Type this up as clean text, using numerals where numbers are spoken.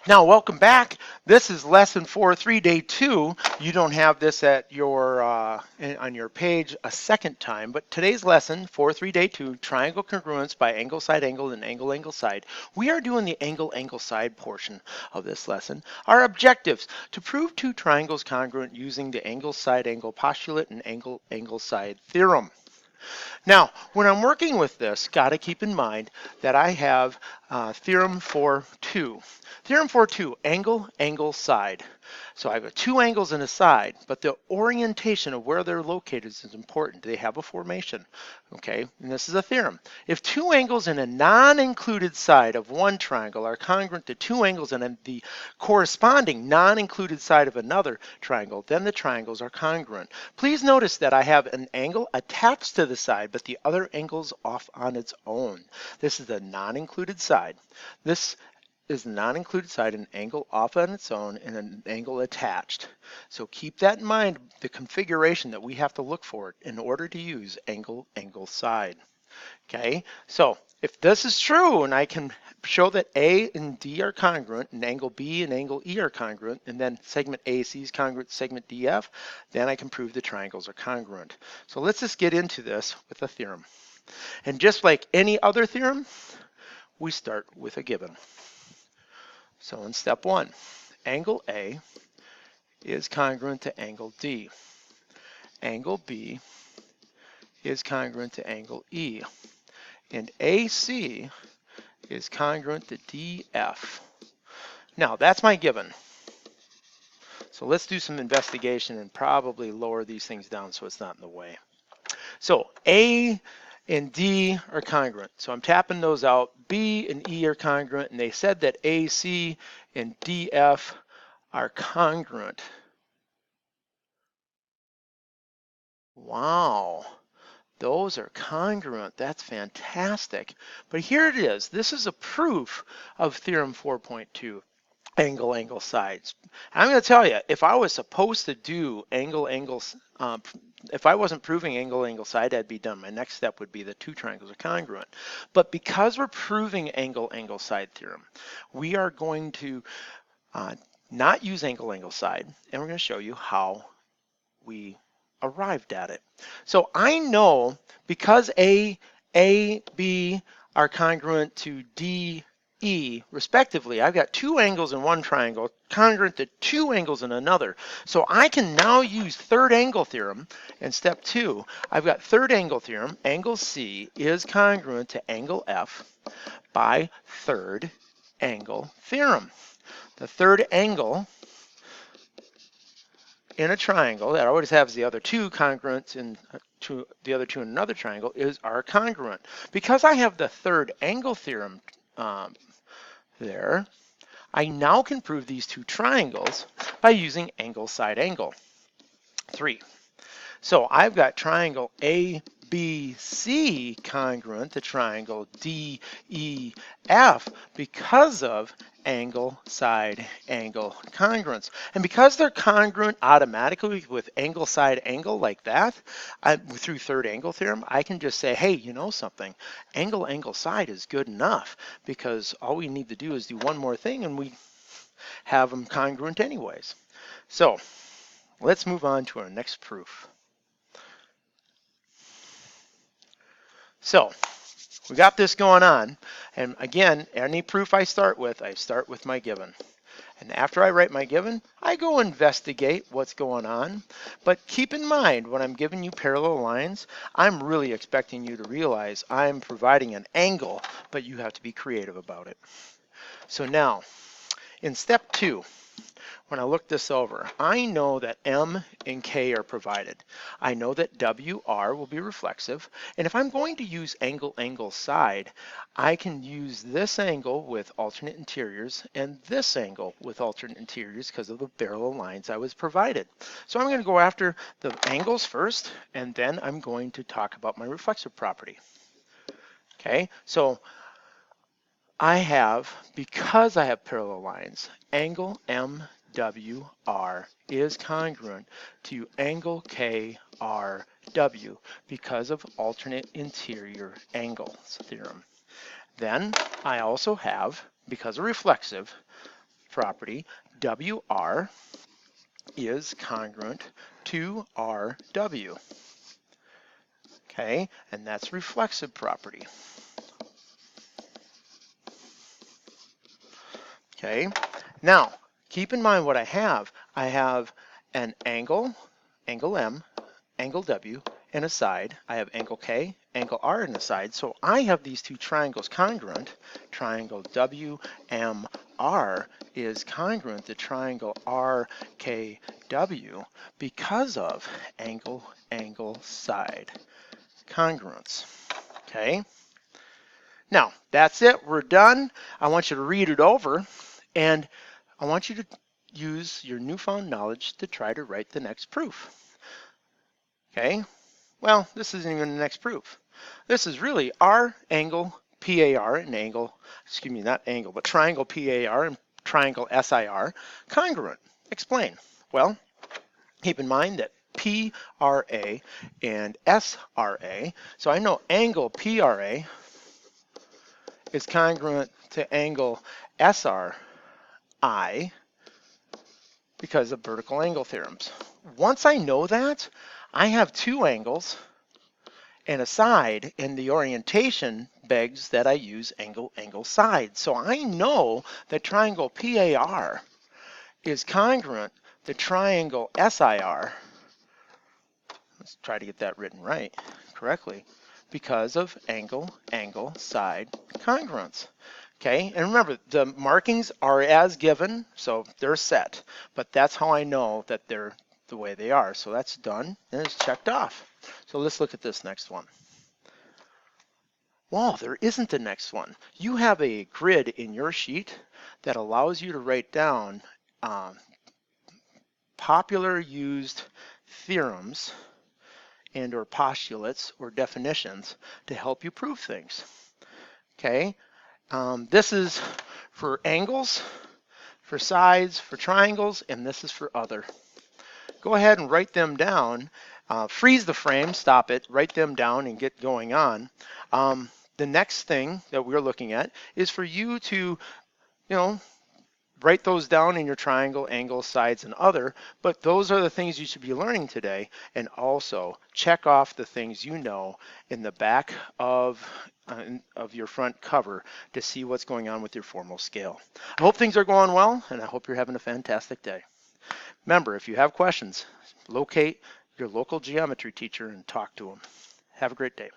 Now, welcome back. This is lesson 4.3, day 2. You don't have this at your on your page a second time, but today's lesson, 4.3, day 2, triangle congruence by angle, side, angle, and angle, angle, side. We are doing the angle, angle, side portion of this lesson. Our objectives: to prove two triangles congruent using the angle, side, angle postulate and angle, angle, side theorem. Now, when I'm working with this, got to keep in mind that I have theorem for 2. Theorem for 2, angle, angle, side. So I've got two angles in a side, but the orientation of where they're located is important. They have a formation, okay? And this is a theorem. If two angles in a non-included side of one triangle are congruent to two angles in the corresponding non-included side of another triangle, then the triangles are congruent. Please notice that I have an angle attached to the side, but the other angle's off on its own. This is a non-included side. This is the non-included side, an angle off on its own and an angle attached. So keep that in mind, the configuration that we have to look for in order to use angle, angle, side. Okay, so if this is true and I can show that A and D are congruent and angle B and angle E are congruent, and then segment AC is congruent to segment DF, then I can prove the triangles are congruent. So let's just get into this with a theorem. And just like any other theorem, we start with a given. So in step 1, angle A is congruent to angle D. Angle B is congruent to angle E. And AC is congruent to DF. Now, that's my given. So let's do some investigation and probably lower these things down so it's not in the way. So A and D are congruent. So I'm tapping those out. B and E are congruent, and they said that AC and DF are congruent. Wow, those are congruent. That's fantastic. But here it is. This is a proof of theorem 4.2. Angle, angle, sides. I'm going to tell you, if I was supposed to do angle, angles, if I wasn't proving angle, angle, side, I'd be done. My next step would be the two triangles are congruent. But because we're proving angle, angle, side theorem, we are going to not use angle, angle, side, and we're going to show you how we arrived at it. So I know because A, B are congruent to D, E, respectively, I've got two angles in one triangle congruent to two angles in another. So I can now use third angle theorem in step 2. I've got third angle theorem, angle C is congruent to angle F by third angle theorem. The third angle in a triangle that always has the other two congruents in the other two in another triangle are congruent. Because I have the third angle theorem there, I now can prove these two triangles by using angle, side, angle. 3. So I've got triangle ABC congruent to triangle DEF because of angle, side, angle congruence. And because they're congruent automatically with angle, side, angle like that, through third angle theorem, I can just say, hey, you know something? Angle, angle, side is good enough because all we need to do is do one more thing and we have them congruent anyways. So let's move on to our next proof. So we got this going on. And again, any proof I start with my given. And after I write my given, I go investigate what's going on. But keep in mind, when I'm giving you parallel lines, I'm really expecting you to realize I'm providing an angle, but you have to be creative about it. So now, in step 2, when I look this over, I know that M and K are provided. I know that WR will be reflexive. And if I'm going to use angle, angle, side, I can use this angle with alternate interiors and this angle with alternate interiors because of the parallel lines I was provided. So I'm going to go after the angles first, and then I'm going to talk about my reflexive property. Okay, so I have, because I have parallel lines, angle MWR is congruent to angle KRW because of alternate interior angles theorem. Then I also have, because of reflexive, property, WR is congruent to RW. Okay, and that's reflexive property. Okay, now keep in mind what I have. I have an angle, angle M, angle W, and a side. I have angle K, angle R, and a side. So I have these two triangles congruent. Triangle WMR is congruent to triangle RKW because of angle, angle, side congruence. Okay. Now, that's it. We're done. I want you to read it over, and I want you to use your newfound knowledge to try to write the next proof. Okay? Well, this isn't even the next proof. This is really R angle PAR and angle, excuse me, not angle, but triangle PAR and triangle SIR congruent. Explain. Well, keep in mind that PRA and SRA, so I know angle PRA is congruent to angle SRI because of vertical angle theorems. Once I know that, I have two angles and a side, and the orientation begs that I use angle, angle, side. So I know that triangle PAR is congruent to triangle SIR. Let's try to get that written right, correctly, because of angle, angle, side congruence. Okay, and remember, the markings are as given, so they're set, but that's how I know that they're the way they are. So that's done, and it's checked off. So let's look at this next one. Well, there isn't a next one. You have a grid in your sheet that allows you to write down popular used theorems and or postulates or definitions to help you prove things. Okay, this is for angles, for sides, for triangles, and this is for other. Go ahead and write them down. Freeze the frame, stop it, write them down and get going on. The next thing that we're looking at is for you to, write those down in your triangle, angle, sides, and other, but those are the things you should be learning today, and also check off the things you know in the back of your front cover to see what's going on with your formal scale. I hope things are going well, and I hope you're having a fantastic day. Remember, if you have questions, locate your local geometry teacher and talk to them. Have a great day.